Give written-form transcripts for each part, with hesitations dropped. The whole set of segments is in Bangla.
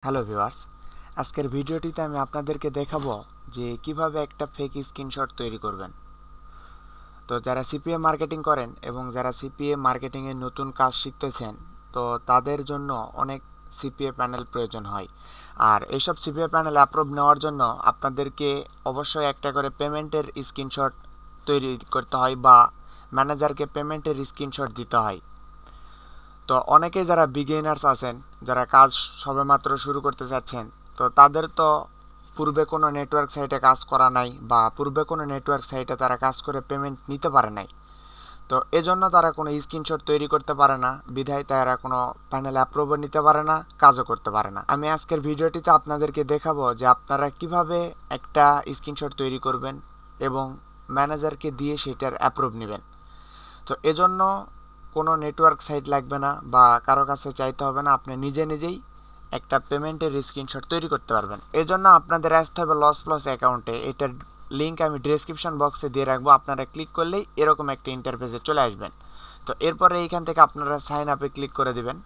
হ্যালো ভিউয়ার্স, আজকের ভিডিওটিতে আমি আপনাদেরকে দেখাবো যে কিভাবে একটা ফেক স্ক্রিনশট তৈরি করবেন। তো যারা সিপিএ মার্কেটিং করেন এবং যারা সিপিএ মার্কেটিংয়ে নতুন কাজ শিখতেছেন, তো তাদের জন্য অনেক সিপিএ প্যানেল প্রয়োজন হয়। আর এইসব সিপিএ প্যানেল অ্যাপ্রুভ নেওয়ার জন্য আপনাদেরকে অবশ্যই একটা করে পেমেন্টের স্ক্রিনশট তৈরি করতে হয় বা ম্যানেজারকে পেমেন্টের স্ক্রিনশট দিতে হয়। তো অনেকেই যারা বিগিনার্স আছেন, যারা কাজ সবেমাত্র শুরু করতে চাচ্ছেন, তো তাদের তো পূর্বে কোনো নেটওয়ার্ক সাইটে কাজ করা নাই বা পূর্বে কোনো নেটওয়ার্ক সাইটে তারা কাজ করে পেমেন্ট নিতে পারে নাই। তো এজন্য তারা কোনো স্ক্রিনশট তৈরি করতে পারে না, বিধায় তারা কোনো প্যানেল অ্যাপ্রুভও নিতে পারে না, কাজও করতে পারে না। আমি আজকের ভিডিওটিতে আপনাদেরকে দেখাবো যে আপনারা কিভাবে একটা স্ক্রিনশট তৈরি করবেন এবং ম্যানেজারকে দিয়ে সেটার অ্যাপ্রুভ নেবেন। তো এজন্য কোনো নেটওয়ার্ক সাইট লাগবে না বা কারো কাছে চাইতে হবে না, আপনি নিজে নিজেই একটা পেমেন্টের স্ক্রিনশট তৈরি করতে পারবেন। এই জন্য আপনাদের আসতে হবে লস প্লাস অ্যাকাউন্টে। এটার লিঙ্ক আমি ডিসক্রিপশন বক্সে দিয়ে রাখবো, আপনারা ক্লিক করলেই এরকম একটা ইন্টারফেসে চলে আসবেন। তো এরপরে এইখান থেকে আপনারা সাইন আপে ক্লিক করে দিবেন।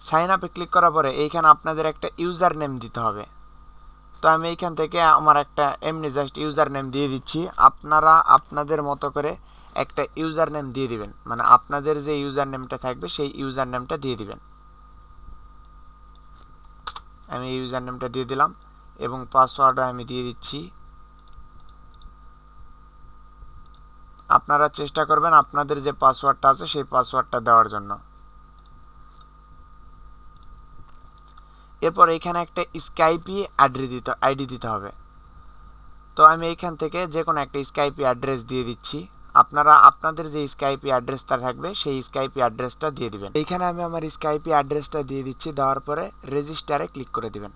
সাইন আপে ক্লিক করার পরে এইখানে আপনাদের একটা ইউজার নেম দিতে হবে। তো আমি এইখান থেকে আমার একটা এমনি জাস্ট ইউজার নেম দিয়ে দিচ্ছি। আপনারা আপনাদের মতো করে একটা ইউজার নেম দিয়ে দিবেন, মানে আপনাদের যে ইউজার নেমটা থাকবে সেই ইউজার নেমটা দিয়ে দিবেন। আমি ইউজার নেমটা দিয়ে দিলাম এবং পাসওয়ার্ডও আমি দিয়ে দিচ্ছি। আপনারা চেষ্টা করবেন আপনাদের যে পাসওয়ার্ডটা আছে সেই পাসওয়ার্ডটা দেওয়ার জন্য। এরপর এখানে একটা স্কাইপি আইডি দিতে হবে। তো আমি এইখান থেকে যে কোনো একটা স্কাইপি অ্যাড্রেস দিয়ে দিচ্ছি। আপনারা আপনাদের যে স্কাইপি অ্যাড্রেসটা থাকবে সেই স্কাইপি অ্যাড্রেসটা দিয়ে দিবেন। এইখানে আমি আমার স্কাইপি অ্যাড্রেসটা দিয়ে দিচ্ছি। দেওয়ার পরে রেজিস্টারে ক্লিক করে দিবেন।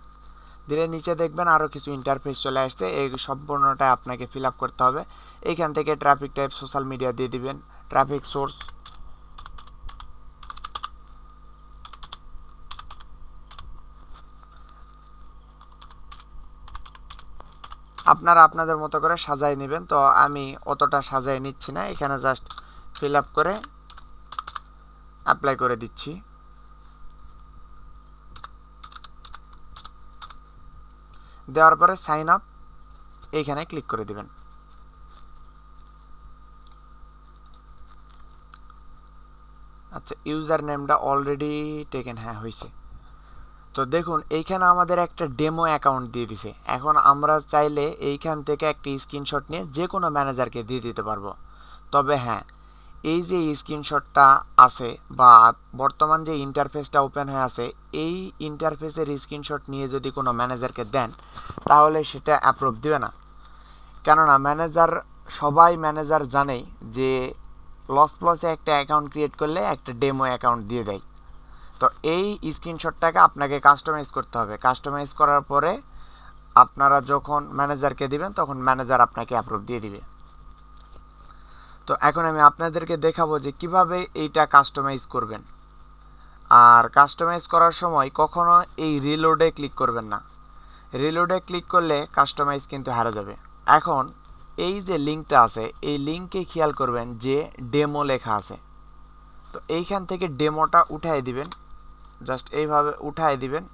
দিলে নিচে দেখবেন আরও কিছু ইন্টারফেস চলে আসছে, এই সম্পূর্ণটা আপনাকে ফিল আপ করতে হবে। এইখান থেকে ট্রাফিক টাইপ সোশ্যাল মিডিয়া দিয়ে দিবেন, ট্রাফিক সোর্স আপনারা আপনাদের মতো করে সাজায় নেবেন। তো আমি অতটা সাজায় নিচ্ছি না, এখানে জাস্ট ফিল আপ করে অ্যাপ্লাই করে দিচ্ছি। দেওয়ার পরে সাইন আপ এইখানে ক্লিক করে দিবেন। আচ্ছা, ইউজার নেমটা অলরেডি টেকেন, হ্যাঁ হয়েছে। তো দেখুন এইখানে আমাদের একটা ডেমো অ্যাকাউন্ট দিয়ে দিছে। এখন আমরা চাইলে এইখান থেকে একটা স্ক্রিনশট নিয়ে যে কোনো ম্যানেজারকে দিয়ে দিতে পারবো। তবে হ্যাঁ, এই যে স্ক্রিনশটটা আছে বা বর্তমান যে ইন্টারফেসটা ওপেন হয়ে আছে, এই ইন্টারফেসের স্ক্রিনশট নিয়ে যদি কোনো ম্যানেজারকে দেন তাহলে সেটা অ্যাপ্রুভ দিবে না। কেননা সবাই ম্যানেজার জানে যে লস প্লসে একটা অ্যাকাউন্ট ক্রিয়েট করলে একটা ডেমো অ্যাকাউন্ট দিয়ে দেয়। তো এই স্ক্রিনশটটাকে আপনাকে কাস্টমাইজ করতে হবে। কাস্টমাইজ করার পরে আপনারা যখন ম্যানেজারকে দিবেন তখন ম্যানেজার আপনাকে অ্যাপ্রুভ দিয়ে দিবে। তো এখন আমি আপনাদেরকে দেখাবো যে কিভাবে এইটা কাস্টমাইজ করবেন। আর কাস্টমাইজ করার সময় কখনো এই রিলোডে ক্লিক করবেন না। রিলোডে ক্লিক করলে কাস্টমাইজ কিন্তু হারা যাবে। এখন এই যে লিঙ্কটা আছে, এই লিঙ্কে খেয়াল করবেন যে ডেমো লেখা আছে। তো এইখান থেকে ডেমোটা উঠাই দিবেন, জাস্ট এইভাবে উঠাই দিবেন।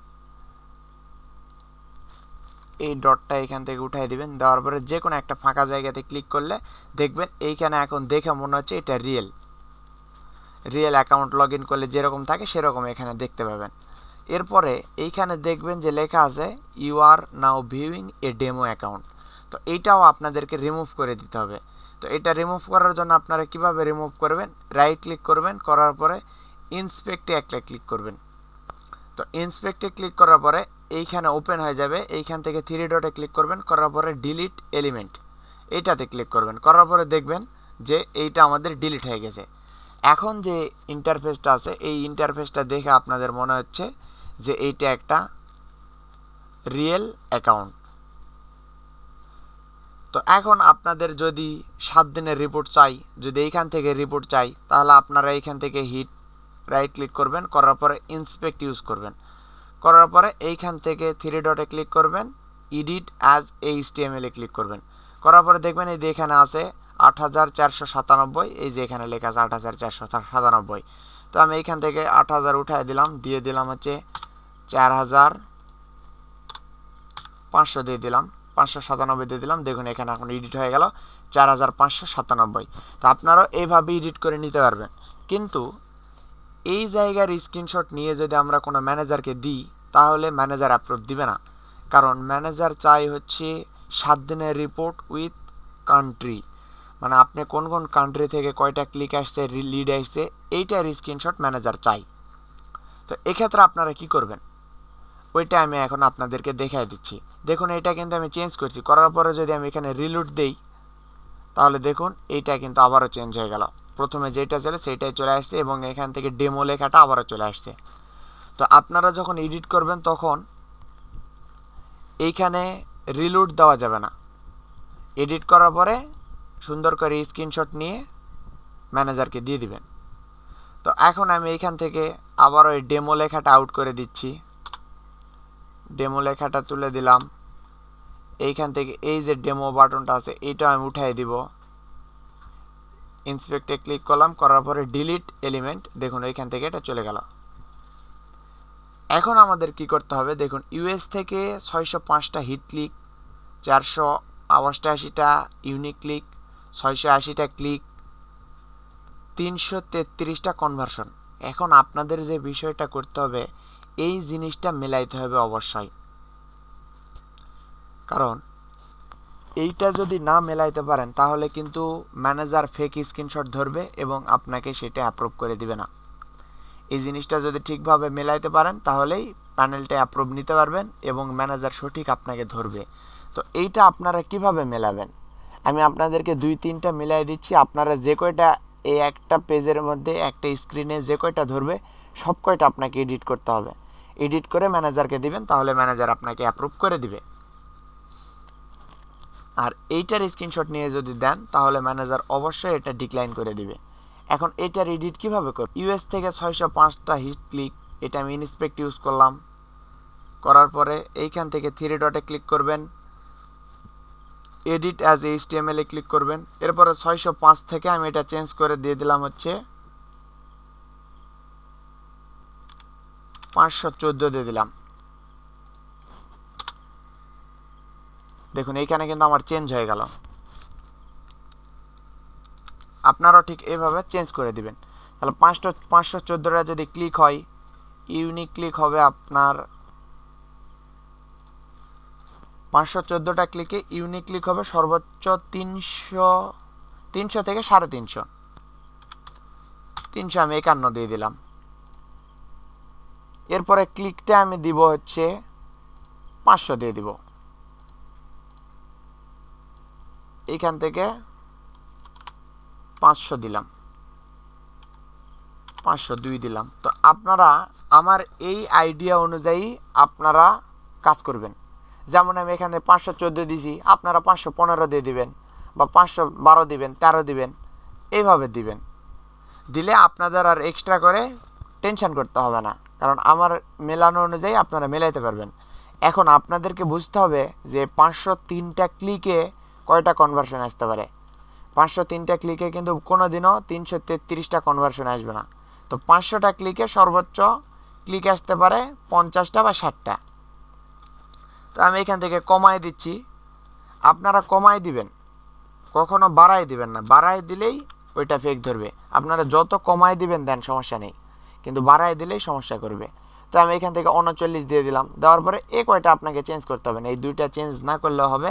এই ডটটা এখান থেকে উঠাই দিবেন। দেওয়ার পরে যে কোনো একটা ফাঁকা জায়গাতে ক্লিক করলে দেখবেন এইখানে এখন দেখে মনে হচ্ছে এটা রিয়েল অ্যাকাউন্ট লগ ইন করলে যেরকম থাকে সেরকম এখানে দেখতে পাবেন। এরপরে এইখানে দেখবেন যে লেখা আছে you are now viewing a demo account. তো এইটাও আপনাদেরকে রিমুভ করে দিতে হবে। তো এটা রিমুভ করার জন্য আপনারা কিভাবে রিমুভ করবেন, রাইট ক্লিক করবেন, করার পরে ইন্সপেক্টে একটা ক্লিক করবেন। তো ইন্সপেক্টে ক্লিক করার পরে এইখানে ওপেন হয়ে যাবে। এইখান থেকে থ্রি ডটে ক্লিক করবেন, করার পরে ডিলিট এলিমেন্ট এইটাতে ক্লিক করবেন। করার পরে দেখবেন যে এইটা আমাদের ডিলিট হয়ে গেছে। এখন যে ইন্টারফেসটা আছে এই ইন্টারফেসটা দেখে আপনাদের মনে হচ্ছে যে এইটা একটা রিয়েল অ্যাকাউন্ট। তো এখন আপনাদের যদি 7 দিনের রিপোর্ট চাই, যদি এইখান থেকে রিপোর্ট চাই, তাহলে আপনারা এইখান থেকে রাইট ক্লিক করবেন, করার পরে ইন্সপেক্ট ইউজ করবেন। করার পরে এইখান থেকে থ্রি ডটে ক্লিক করবেন, এডিট অ্যাজ এইচটিএমএল এ ক্লিক করবেন। করার পরে দেখবেন এই যে এখানে আছে 8497, এই যে এখানে লেখা আছে 8497। তো তো আমি এইখান থেকে 8,000 উঠায় দিলাম, দিয়ে দিলাম হচ্ছে 4,500 দিয়ে দিলাম, 597 দিয়ে দিলাম। দেখুন এখানে এখন এডিট হয়ে গেল 4,597। তো আপনারাও এইভাবে এডিট করে নিতে পারবেন। কিন্তু এই জায়গার স্ক্রিনশট নিয়ে যদি আমরা কোনো ম্যানেজারকে দিই তাহলে ম্যানেজার অ্যাপ্রুভ দিবে না, কারণ ম্যানেজার চাই হচ্ছে 7 দিনের রিপোর্ট উইথ কান্ট্রি, মানে আপনি কোন কোন কান্ট্রি থেকে কয়টা ক্লিক আসছে, লিড আসছে, এইটার স্ক্রিনশট ম্যানেজার চাই। তো এক্ষেত্রে আপনারা কি করবেন ওইটা আমি এখন আপনাদেরকে দেখাই দিচ্ছি। দেখুন এটা কিন্তু আমি চেঞ্জ করছি, করার পরে যদি আমি এখানে রিলোড দেই তাহলে দেখুন এইটা কিন্তু আবারও চেঞ্জ হয়ে গেল। প্রথমে যেটা ছিল সেইটাই চলে আসছে এবং এখান থেকে ডেমো লেখাটা আবারও চলে আসছে। তো আপনারা যখন এডিট করবেন তখন এইখানে রিলোড দেওয়া যাবে না, এডিট করার পরে সুন্দর করে স্ক্রিনশট নিয়ে ম্যানেজারকে দিয়ে দিবেন। তো এখন আমি এইখান থেকে আবার ওই ডেমো লেখাটা আউট করে দিচ্ছি, ডেমো লেখাটা তুলে দিলাম। এইখান থেকে এই যে ডেমো বাটনটা আছে এইটা আমি উঠাই দিব, ইন্সপেক্টে ক্লিক করলাম, করার পরে ডিলিট এলিমেন্ট, দেখুন এইখান থেকে এটা চলে গেল। এখন আমাদের কি করতে হবে, দেখুন ইউএস থেকে 605টা হিট ক্লিক, 488টা ইউনিক ক্লিক, 680টা ক্লিক, 333টা কনভার্সন। এখন আপনাদের যে বিষয়টা করতে হবে এই জিনিসটা মেলাইতে হবে অবশ্যই, কারণ এইটা যদি না মেলাইতে পারেন তাহলে কিন্তু ম্যানেজার ফেক স্ক্রিনশট ধরবে এবং আপনাকে সেটা অ্যাপ্রুভ করে দিবে না। এই জিনিসটা যদি ঠিকভাবে মেলাইতে পারেন তাহলেই প্যানেলটা অ্যাপ্রুভ নিতে পারবেন এবং ম্যানেজার সঠিক আপনাকে ধরবে। তো এইটা আপনারা কিভাবে মেলাবেন আমি আপনাদেরকে 2-3টা মিলাই দিচ্ছি। আপনারা যে কয়টা এই একটা পেজের মধ্যে একটা স্ক্রিনে যে কয়টা ধরবে সব কয়টা আপনাকে এডিট করতে হবে, এডিট করে ম্যানেজারকে দিবেন, তাহলে ম্যানেজার আপনাকে অ্যাপ্রুভ করে দিবে। আর এইটার স্ক্রিনশট নিয়ে যদি দেন তাহলে ম্যানেজার অবশ্যই এটা ডিক্লাইন করে দিবে। এখন এটার এডিট কিভাবে করব, ইউএস থেকে 605টা হিট ক্লিক, এটা আমি ইন্সপেক্ট ইউজ করলাম, করার পরে এইখান থেকে 3 ডটে ক্লিক করবেন, এডিট অ্যাজ এইচটিএমএল এ ক্লিক করবেন। এরপরে 605 থেকে আমি এটা চেঞ্জ করে দিয়ে দিলাম হচ্ছে 514 দিয়ে দিলাম। দেখুন এইখানে কিন্তু আমার চেঞ্জ হয়ে গেল। আপনারাও ঠিক এইভাবে চেঞ্জ করে দিবেন। তাহলে 514টা যদি ক্লিক হয়, ইউনিক ক্লিক হবে আপনার 514টা ক্লিকে ইউনিক ক্লিক হবে সর্বোচ্চ 300 থেকে 350, 300 আমি 51 দিয়ে দিলাম। এরপরে ক্লিকটা আমি দিব হচ্ছে 500 দিয়ে দিব, এইখান থেকে 500 দিলাম, 502 দিলাম। তো আপনারা আমার এই আইডিয়া অনুযায়ী আপনারা কাজ করবেন। যেমন আমি এখানে 514 দিয়েছি, আপনারা 515 দিয়ে দিবেন বা 512 দিবেন, 13 দিবেন, এইভাবে দিবেন। দিলে আপনাদের আর এক্সট্রা করে টেনশন করতে হবে না, কারণ আমার মেলানো অনুযায়ী আপনারা মেলাইতে পারবেন। এখন আপনাদেরকে বুঝতে হবে যে 503টা ক্লিকে কয়টা কনভার্সন আসতে পারে। 503টা ক্লিকে কিন্তু কোনোদিনও 333টা কনভার্সন আসবে না। তো 500টা ক্লিকে সর্বোচ্চ ক্লিক আসতে পারে 50টা বা 60টা। তো আমি এখান থেকে কমায় দিচ্ছি, আপনারা কমায় দিবেন, কখনো বাড়াই দিবেন না, বাড়াই দিলেই ওইটা ফেক ধরবে। আপনারা যত কমায় দিবেন দেন সমস্যা নেই, কিন্তু বাড়াই দিলেই সমস্যা করবে। তো আমি এখান থেকে 39 দিয়ে দিলাম, দেওয়ার পরে এই কয়টা আপনাকে চেঞ্জ করতে হবে না, এই দুইটা চেঞ্জ না করলেও হবে।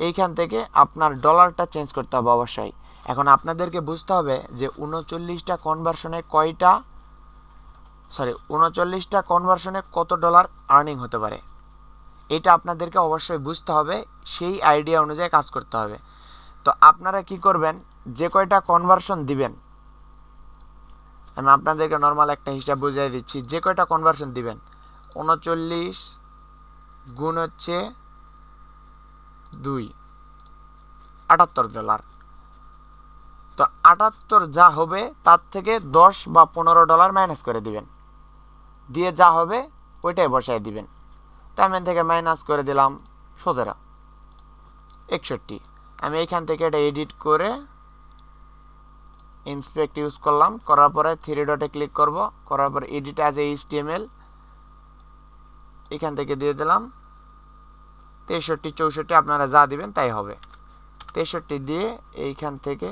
এইখান থেকে আপনার ডলারটা চেঞ্জ করতে হবে অবশ্যই। এখন আপনাদেরকে বুঝতে হবে যে 39টা কনভার্সনে 39টা কনভার্সনে কত ডলার আর্নিং হতে পারে, এটা আপনাদেরকে অবশ্যই বুঝতে হবে, সেই আইডিয়া অনুযায়ী কাজ করতে হবে। তো আপনারা কি করবেন, যে কয়টা কনভার্সন দিবেন আমি আপনাদেরকে নর্মাল একটা হিসাব বুঝিয়ে দিচ্ছি। যে কয়টা কনভার্সন দিবেন 39 গুণ হচ্ছে 2, 78 ডলার। তো 78 যা হবে তার থেকে 10 বা 15 ডলার মাইনাস করে দিবেন, দিয়ে যা হবে ওইটাই বসায় দিবেন। তো আমি থেকে মাইনাস করে দিলাম 17, 61। আমি এইখান থেকে এটা এডিট করে ইন্সপেক্ট ইউজ করলাম, করার পরে থ্রি ডটে ক্লিক করব, করার পরে এডিট অ্যাজ এইচটিএমএল এখান থেকে দিয়ে দিলাম 63 64, আপনারা যা দিবেন তাই হবে। 63 দিয়ে এইখান থেকে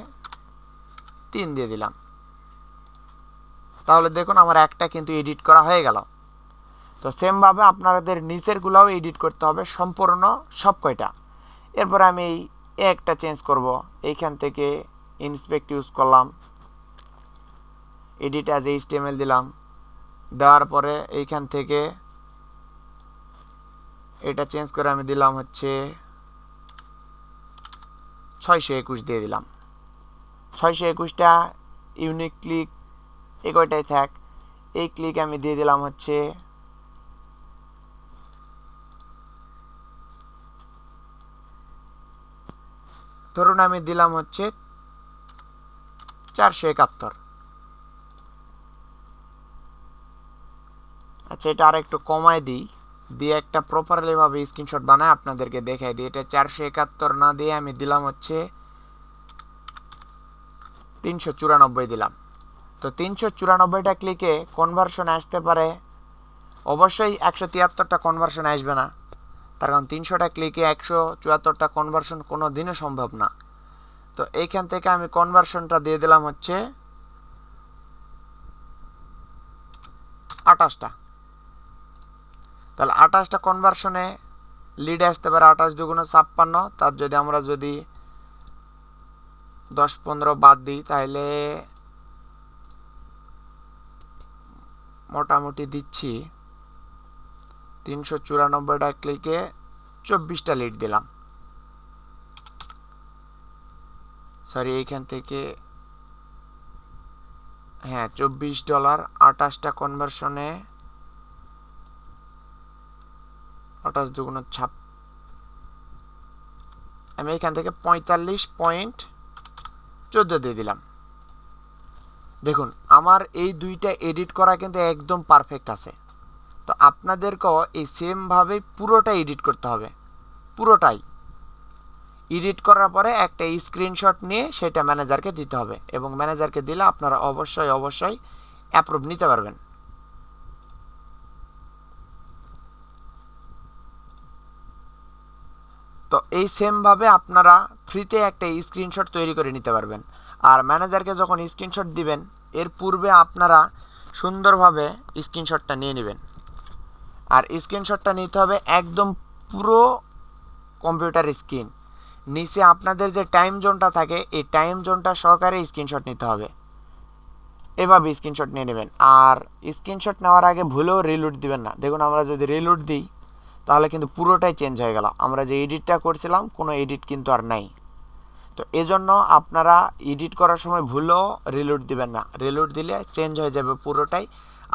3 দিয়ে দিলাম। তাহলে দেখুন আমার একটা কিন্তু এডিট করা হয়ে গেল। তো সেমভাবে আপনাদের নিচেরগুলোও এডিট করতে হবে সম্পূর্ণ সব কয়টা। এরপর আমি এই একটা চেঞ্জ করব, এইখান থেকে ইন্সপেক্ট ইউজ করলাম, এডিট অ্যাজ এইচটিএমএল দিলাম, দেওয়ার পরে এইখান থেকে এটা চেঞ্জ করে আমি দিলাম হচ্ছে 621 দিয়ে দিলাম। 621টা ইউনিক ক্লিক এই কয়টাই থাক, এই ক্লিক আমি দিয়ে দিলাম হচ্ছে ধরুন আমি দিলাম হচ্ছে 471। আচ্ছা, এটা আর একটু কমায় দিই, দিয়ে একটা প্রপারলি ভাবে স্ক্রিনশট বানায় আপনাদেরকে দেখাই দিই। এটা 471 না দিয়ে আমি দিলাম হচ্ছে 394 দিলাম। তো 394টা ক্লিকে কনভার্সন আসতে পারে, অবশ্যই 173টা কনভার্সন আসবে না, তার কারণ 300টা ক্লিকে 174টা কনভার্সন কোনো দিনও সম্ভব না। তো এইখান থেকে আমি কনভার্সনটা দিয়ে দিলাম হচ্ছে 28টা। তাহলে 28টা কনভার্সনে লিড আসতে পারে 28 দুগুণ 56। তার যদি আমরা 10-15 বাদ দিই তাহলে মোটামুটি দিচ্ছি 394টা ক্লিকে 24টা লিড দিলাম। সরি, এইখান থেকে হ্যাঁ $24, 28টা কনভার্সনে 28 দুগুণ 26, আমি এখান থেকে 45.14 দিয়ে দিলাম। দেখুন আমার এই দুইটা এডিট করা কিন্তু একদম পারফেক্ট আছে। তো আপনাদেরকেও এই সেমভাবে পুরোটা এডিট করতে হবে। পুরোটাই এডিট করার পরে একটা স্ক্রিনশট নিয়ে সেটা ম্যানেজারকে দিতে হবে, এবং ম্যানেজারকে দিলে আপনারা অবশ্যই অ্যাপ্রুভ নিতে পারবেন। তো এই সেমভাবে আপনারা ফ্রিতে একটা স্ক্রিনশট তৈরি করে নিতে পারবেন। আর ম্যানেজারকে যখন স্ক্রিনশট দিবেন এর পূর্বে আপনারা সুন্দরভাবে স্ক্রিনশটটা নিয়ে নেবেন। আর স্ক্রিনশটটা নিতে হবে একদম পুরো কম্পিউটার স্ক্রিন, নিচে আপনাদের যে টাইম জোনটা থাকে এই টাইম জোনটা সহকারে স্ক্রিনশট নিতে হবে। এভাবে স্ক্রিনশট নিয়ে নেবেন। আর স্ক্রিনশট নেওয়ার আগে ভুলেও রিলোড দিবেন না। দেখুন আমরা যদি রিলোড দিই তাহলে কিন্তু পুরোটাই চেঞ্জ হয়ে গেল, আমরা যে এডিটটা করছিলাম কোনো এডিট কিন্তু আর নাই। তো এজন্য আপনারা এডিট করার সময় ভুলেও রিলোড দিবেন না, রিলোড দিলে চেঞ্জ হয়ে যাবে পুরোটাই,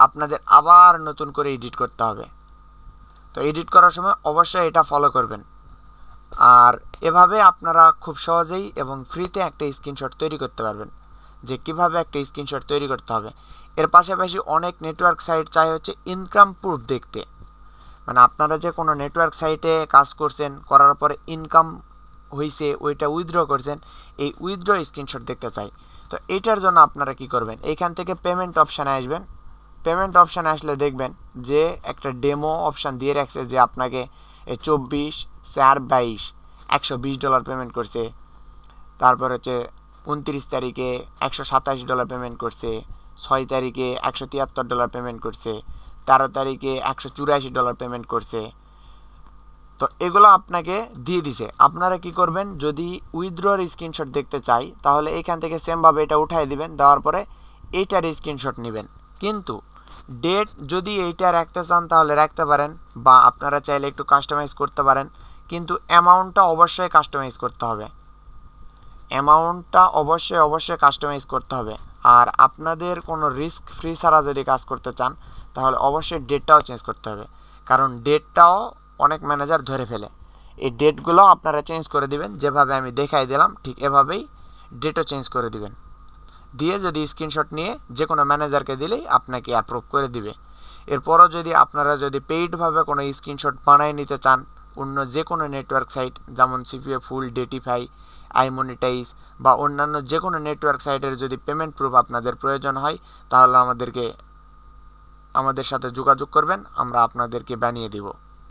আপনাদের আবার নতুন করে এডিট করতে হবে। তো এডিট করার সময় অবশ্যই এটা ফলো করবেন। আর এভাবে আপনারা খুব সহজেই এবং ফ্রিতে একটা স্ক্রিনশট তৈরি করতে পারবেন। যে কিভাবে একটা স্ক্রিনশট তৈরি করতে হবে, এর পাশাপাশি অনেক নেটওয়ার্ক সাইট চাই হচ্ছে ইনকাম প্রুফ দেখতে, মানে আপনারা যে কোনো নেটওয়ার্ক সাইটে কাজ করছেন, করার পরে ইনকাম হয়েছে ওইটা উইথড্র করছেন, এই উইথড্র স্ক্রিনশট দেখতে চাই। তো এইটার জন্য আপনারা কি করবেন, এইখান থেকে পেমেন্ট অপশানে আসবেন। পেমেন্ট অপশানে আসলে দেখবেন যে একটা ডেমো অপশান দিয়ে রাখছে যে আপনাকে 24/4/22 $120 পেমেন্ট করছে, তারপর হচ্ছে 29 তারিখে $127 পেমেন্ট করছে, 6 তারিখে $173 পেমেন্ট করছে, 13 তারিখে $184 পেমেন্ট করছে। তো এগুলো আপনাকে দিয়ে দিছে। আপনারা কি করবেন, যদি উইথড্রর স্ক্রিনশট দেখতে চাই তাহলে এইখান থেকে সেমভাবে এটা উঠাই দিবেন, দেওয়ার পরে এইটার স্ক্রিনশট নেবেন। কিন্তু ডেট যদি এইটা রাখতে চান তাহলে রাখতে পারেন, বা আপনারা চাইলে একটু কাস্টমাইজ করতে পারেন, কিন্তু অ্যামাউন্টটা অবশ্যই কাস্টমাইজ করতে হবে। অ্যামাউন্টটা অবশ্যই কাস্টমাইজ করতে হবে। আর আপনাদের কোনো রিস্ক ফ্রি ছাড়া যদি কাজ করতে চান তাহলে অবশ্যই ডেটটাও চেঞ্জ করতে হবে, কারণ ডেটটাও অনেক ম্যানেজার ধরে ফেলে। এই ডেটগুলো আপনারা চেঞ্জ করে দিবেন, যেভাবে আমি দেখাই দিলাম ঠিক এভাবেই ডেটও চেঞ্জ করে দিবেন। দিয়ে যদি স্ক্রিনশট নিয়ে যে কোনো ম্যানেজারকে দিলেই আপনাকে অ্যাপ্রুভ করে দিবে। এরপরও যদি আপনারা পেইডভাবে কোনো স্ক্রিনশট বানিয়ে নিতে চান অন্য যে কোনো নেটওয়ার্ক সাইট, যেমন সিপিএ ফুল, ডেটিফাই, আইমনিটাইজ বা অন্যান্য যে কোনো নেটওয়ার্ক সাইটের যদি পেমেন্ট প্রুফ আপনাদের প্রয়োজন হয় তাহলে আমাদের সাথে যোগাযোগ করবেন, আমরা আপনাদেরকে বানিয়ে দিব।